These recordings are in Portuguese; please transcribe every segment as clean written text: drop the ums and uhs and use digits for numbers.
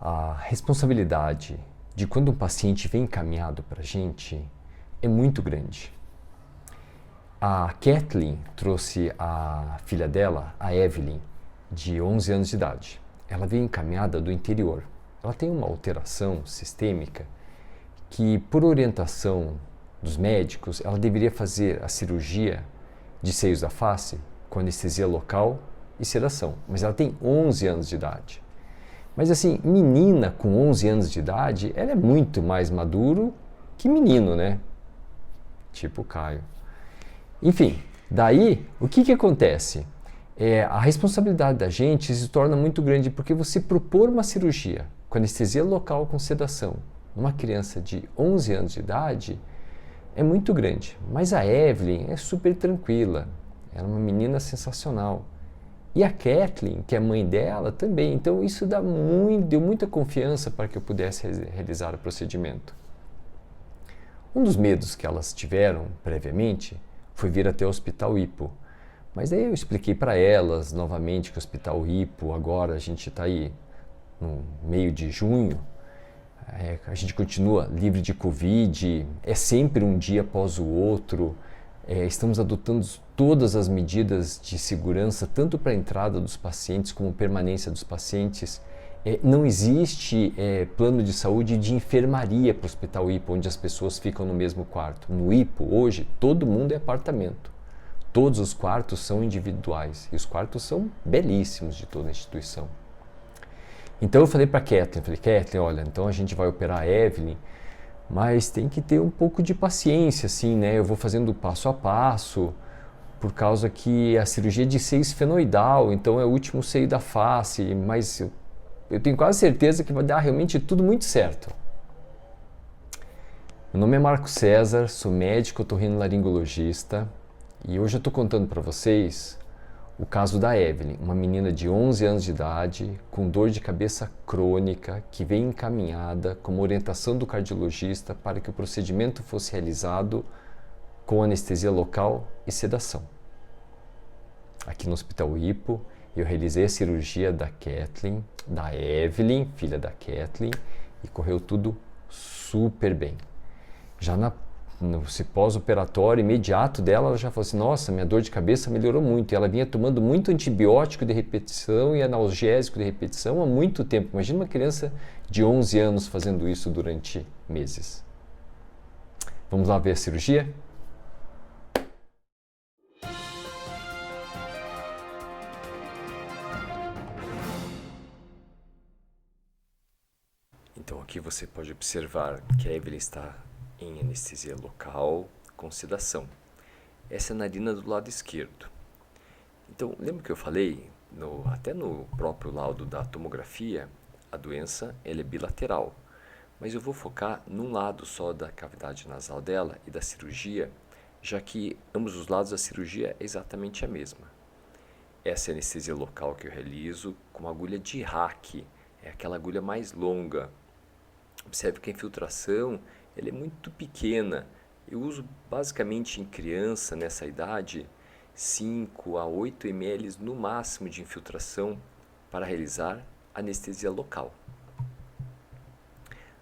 A responsabilidade de quando um paciente vem encaminhado para a gente é muito grande. A Kathleen trouxe a filha dela, a Evelyn, de 11 anos de idade. Ela veio encaminhada do interior. Ela tem uma alteração sistêmica que, por orientação dos médicos, ela deveria fazer a cirurgia de seios da face com anestesia local e sedação. Mas ela tem 11 anos de idade. Mas assim, menina com 11 anos de idade, ela é muito mais maduro que menino, né? Tipo o Caio. Enfim, daí, o que acontece? A responsabilidade da gente se torna muito grande porque você propor uma cirurgia com anestesia local com sedação numa criança de 11 anos de idade é muito grande. Mas a Evelyn é super tranquila, ela é uma menina sensacional. E a Kathleen, que é a mãe dela, também. Então isso deu muita confiança para que eu pudesse realizar o procedimento. Um dos medos que elas tiveram previamente foi vir até o Hospital Hippo. Mas daí eu expliquei para elas novamente que o Hospital Hippo, agora a gente está aí no meio de junho, a gente continua livre de Covid, é sempre um dia após o outro, estamos adotando todas as medidas de segurança, tanto para a entrada dos pacientes como permanência dos pacientes. Não existe plano de saúde de enfermaria para o Hospital Hippo, onde as pessoas ficam no mesmo quarto. No Hippo, hoje, todo mundo é apartamento. Todos os quartos são individuais e os quartos são belíssimos de toda a instituição. Então eu falei para a Kathleen, olha, então a gente vai operar a Evelyn, mas tem que ter um pouco de paciência, assim, né? Eu vou fazendo passo a passo, por causa que a cirurgia de seio esfenoidal, então é o último seio da face, mas eu tenho quase certeza que vai dar realmente tudo muito certo. Meu nome é Marco César, sou médico otorrinolaringologista e hoje eu estou contando para vocês o caso da Evelyn, uma menina de 11 anos de idade com dor de cabeça crônica que veio encaminhada como orientação do cardiologista para que o procedimento fosse realizado com anestesia local e sedação. Aqui no Hospital Hippo, eu realizei a cirurgia da Evelyn, filha da Kathleen, e correu tudo super bem. Já no pós-operatório imediato dela, ela já falou assim, nossa, minha dor de cabeça melhorou muito. E ela vinha tomando muito antibiótico de repetição e analgésico de repetição há muito tempo. Imagina uma criança de 11 anos fazendo isso durante meses. Vamos lá ver a cirurgia? Então aqui você pode observar que a Evelyn está em anestesia local com sedação. Essa é a narina do lado esquerdo. Então, lembra que eu falei, até no próprio laudo da tomografia, a doença ela é bilateral. Mas eu vou focar num lado só da cavidade nasal dela e da cirurgia, já que ambos os lados da cirurgia é exatamente a mesma. Essa é a anestesia local que eu realizo com uma agulha de rack, é aquela agulha mais longa. Observe que a infiltração ela é muito pequena. Eu uso basicamente em criança, nessa idade, 5 a 8 ml no máximo de infiltração para realizar anestesia local.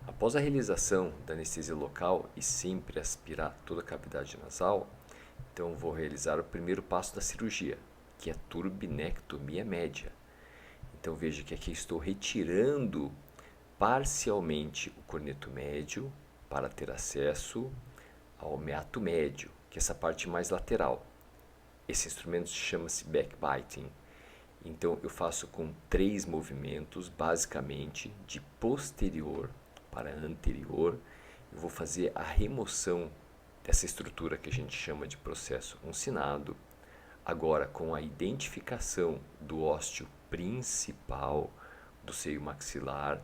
Após a realização da anestesia local e sempre aspirar toda a cavidade nasal, então vou realizar o primeiro passo da cirurgia, que é a turbinectomia média. Então veja que aqui estou retirando parcialmente o corneto médio para ter acesso ao meato médio, que é essa parte mais lateral. Esse instrumento chama-se backbiting. Então eu faço com 3 movimentos, basicamente de posterior para anterior. Eu vou fazer a remoção dessa estrutura que a gente chama de processo uncinado. Agora, com a identificação do ósseo principal do seio maxilar,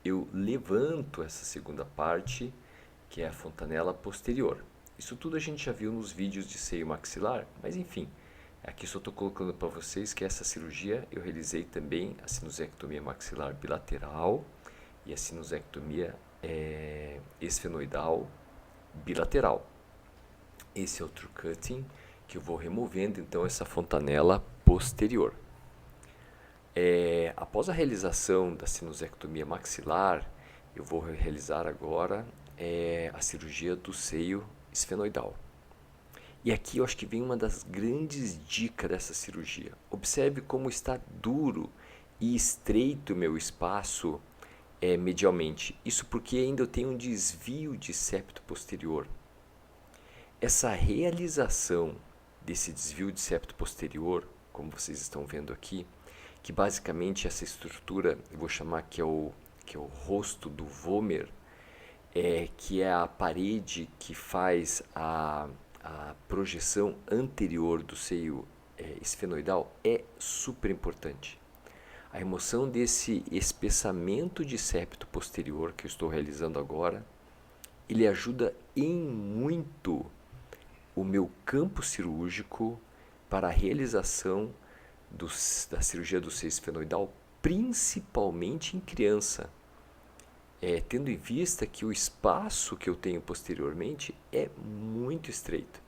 eu levanto essa segunda parte, que é a fontanela posterior. Isso tudo a gente já viu nos vídeos de seio maxilar, mas enfim, aqui só estou colocando para vocês que essa cirurgia eu realizei também a sinusectomia maxilar bilateral e a sinusectomia esfenoidal bilateral. Esse é o true cutting, que eu vou removendo então essa fontanela posterior. Após a realização da sinusectomia maxilar, eu vou realizar agora a cirurgia do seio esfenoidal. E aqui eu acho que vem uma das grandes dicas dessa cirurgia. Observe como está duro e estreito o meu espaço medialmente. Isso porque ainda eu tenho um desvio de septo posterior. Essa realização desse desvio de septo posterior, como vocês estão vendo aqui, que basicamente essa estrutura, eu vou chamar que é o rosto do Vomer, que é a parede que faz a projeção anterior do seio esfenoidal, é super importante. A remoção desse espessamento de septo posterior que eu estou realizando agora, ele ajuda em muito o meu campo cirúrgico para a realização da cirurgia do seio esfenoidal, principalmente em criança. Tendo em vista que o espaço que eu tenho posteriormente é muito estreito.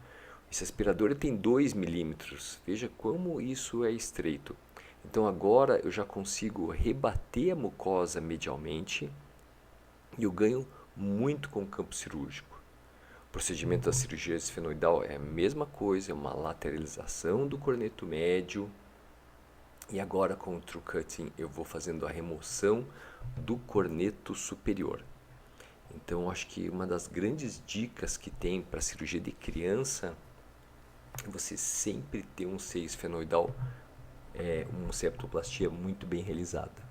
Esse aspirador tem 2 milímetros, veja como isso é estreito. Então agora eu já consigo rebater a mucosa medialmente e eu ganho muito com o campo cirúrgico. O procedimento da cirurgia esfenoidal é a mesma coisa, é uma lateralização do corneto médio. E agora com o True Cutting eu vou fazendo a remoção do corneto superior. Então acho que uma das grandes dicas que tem para cirurgia de criança é você sempre ter um seio esfenoidal, uma septoplastia muito bem realizada.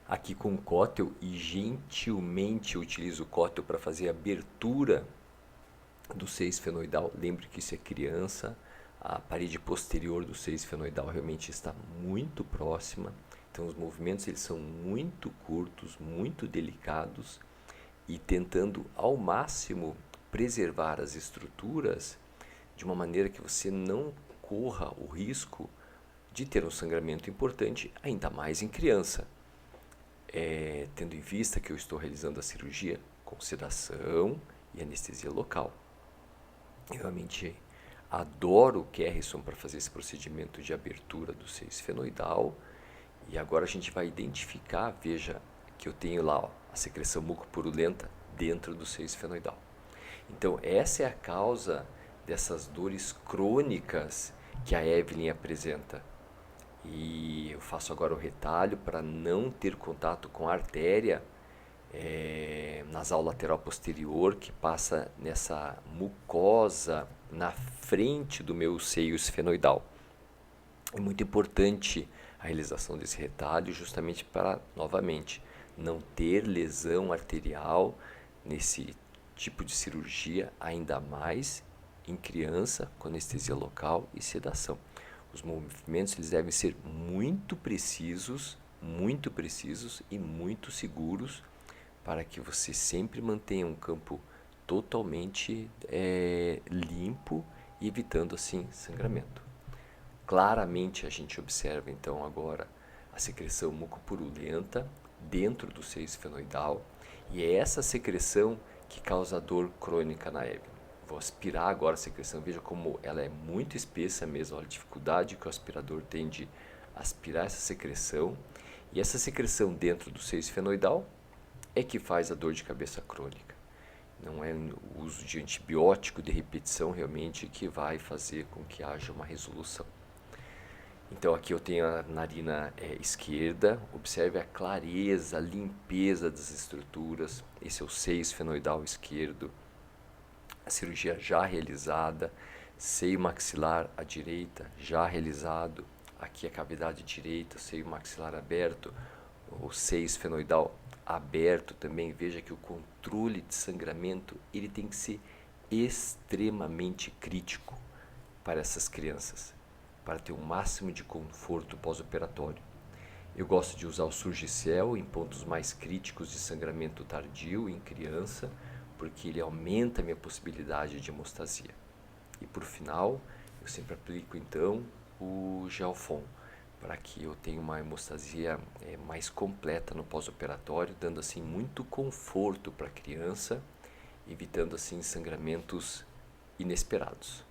Aqui com o cótel, e gentilmente eu utilizo o cótel para fazer a abertura do seio esfenoidal. Lembre que isso é criança. A parede posterior do seio esfenoidal realmente está muito próxima, então os movimentos eles são muito curtos, muito delicados e tentando ao máximo preservar as estruturas de uma maneira que você não corra o risco de ter um sangramento importante, ainda mais em criança. Tendo em vista que eu estou realizando a cirurgia com sedação e anestesia local. Eu realmente adoro o Kerrison para fazer esse procedimento de abertura do seio esfenoidal. E agora a gente vai identificar, veja que eu tenho lá a secreção mucopurulenta dentro do seio esfenoidal. Então essa é a causa dessas dores crônicas que a Evelyn apresenta. E eu faço agora o retalho para não ter contato com a artéria nasal lateral posterior que passa nessa mucosa na frente do meu seio esfenoidal. É muito importante a realização desse retalho justamente para, novamente, não ter lesão arterial nesse tipo de cirurgia, ainda mais em criança com anestesia local e sedação. Os movimentos eles devem ser muito precisos e muito seguros para que você sempre mantenha um campo totalmente limpo e evitando assim sangramento. Claramente a gente observa então agora a secreção mucopurulenta dentro do seio esfenoidal e é essa secreção que causa dor crônica na Evelyn. Vou aspirar agora a secreção, veja como ela é muito espessa mesmo, olha a dificuldade que o aspirador tem de aspirar essa secreção. E essa secreção dentro do seio esfenoidal é que faz a dor de cabeça crônica. Não é o uso de antibiótico de repetição realmente que vai fazer com que haja uma resolução. Então aqui eu tenho a narina esquerda, observe a clareza, a limpeza das estruturas, esse é o seio esfenoidal esquerdo, a cirurgia já realizada, seio maxilar à direita já realizado, aqui a cavidade direita, seio maxilar aberto, o seio esfenoidal aberto também. Veja que o controle de sangramento ele tem que ser extremamente crítico para essas crianças, para ter o máximo de conforto pós-operatório. Eu gosto de usar o Surgicel em pontos mais críticos de sangramento tardio em criança, porque ele aumenta a minha possibilidade de hemostasia. E por final, eu sempre aplico então o Gelfon, para que eu tenha uma hemostasia mais completa no pós-operatório, dando assim muito conforto para a criança, evitando assim sangramentos inesperados.